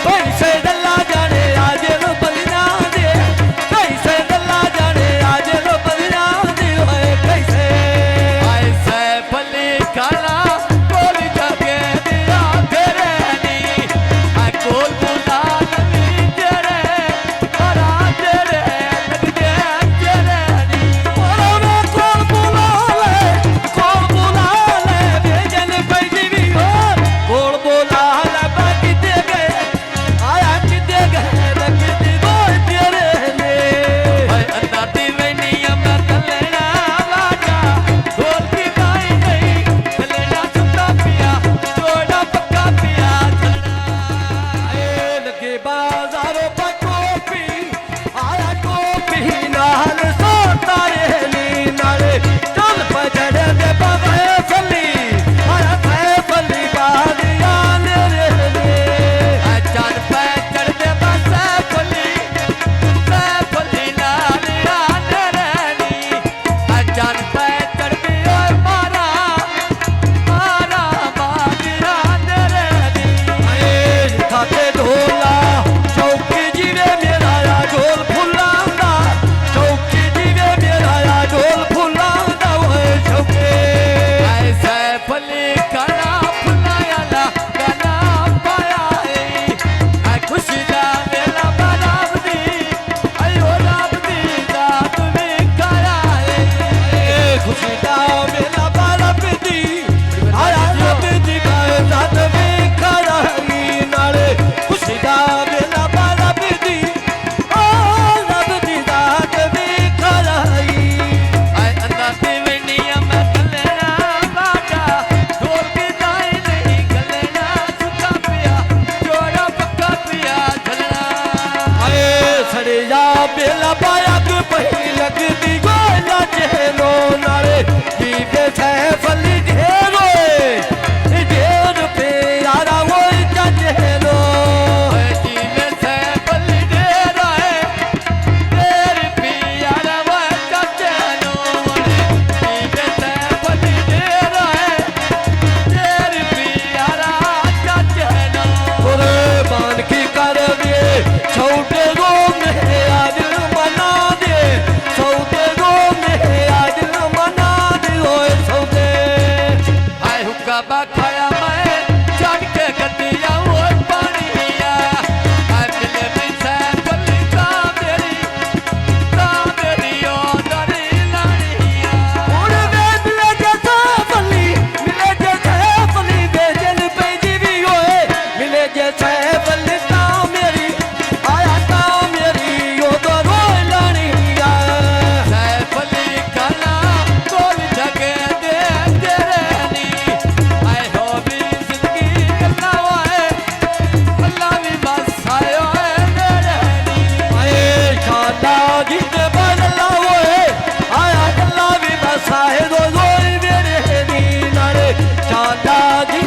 पैसे दल्ला जाने आज नो बलिना दे पैसे दल्ला जाने आज नो बलिना दे ओए कैसे ऐसे भली काला कोल जगे दिया तेरे नी आ कोल बुला नवी तेरे हरा तेरे लग दे तेरे नी ओरो में कोल बुला ले भेजन पैजी भी हो कोल बुला ले बाकी दे गए आया कि दे गए लग दी दो तेरे ने हाय अन्ना दी वैनिया मैं तलेना लागा कोल की गाई नहीं तलेना सुता पिया जोड़ा पक्का पिया चलना आए लगे बाजारों पर कॉफी आया कॉफी नाल सोता रे नी नाले चल पजड़े दे बाबे फली आया फली बादिया ने रे ने आ चल पे चढ़ दे बस फली नाल आने रहनी आ चल पे चढ़ दे ओए मारा बागिया ने रहनी आए खाते ढोला चौकी जीवे मेरा या ढोल फुलांदा चौकी जीवे मेरा या ढोल फुलांदा ओए चौके ऐसे फली काला फुलाया ला गाना पाया है खुशी दा मेला बाराब दी आयो राब दी रात में काया है खुशी दा मेला बाला पिदी आया रब दी रात में खड़ाई नाले खुशी दा मेला बाला पिदी ओ रब दी रात में खड़ाई आय अन्ना दी वैनिया मैं कलेना लागा ढोल की दाई नहीं कलेना सुता पिया जोड़ा पक्का पिया चलना आए सड़े जा मेला पाया तू पही लगदी गोला चेलो नाले जीवे से फली ढेरो ढेर पे यारा वो चेलो जीवे से बलि डेरा है तेरी पियारा वह चचनो जीवे से बलि डेरा है तेरी पियारा चचनो कुर्बान की कर दे छोटे गो में आज मना दे सौदे गो में आज मना दे ओए सौदे आय हुक्का बखाया मैं चढ़ के गड्डिया वो पानी पिया आय मिले मिसे बलि का मेरी ओ डरी लानिया उड़ वे मिले जैसा फली बेजन पैजी भी होए मिले जैसा फली ता मेरी आया ता मेरी ओ तो रोए लानी से फली काला कोल जगे दे तेरे नी आय हो भी जिंदगी अल्लाह भी बस आयो है मेरे नी आए शादा जी ने बदला होए आया गल्ला भी बसाए दो मेरे नी नारे शादा जी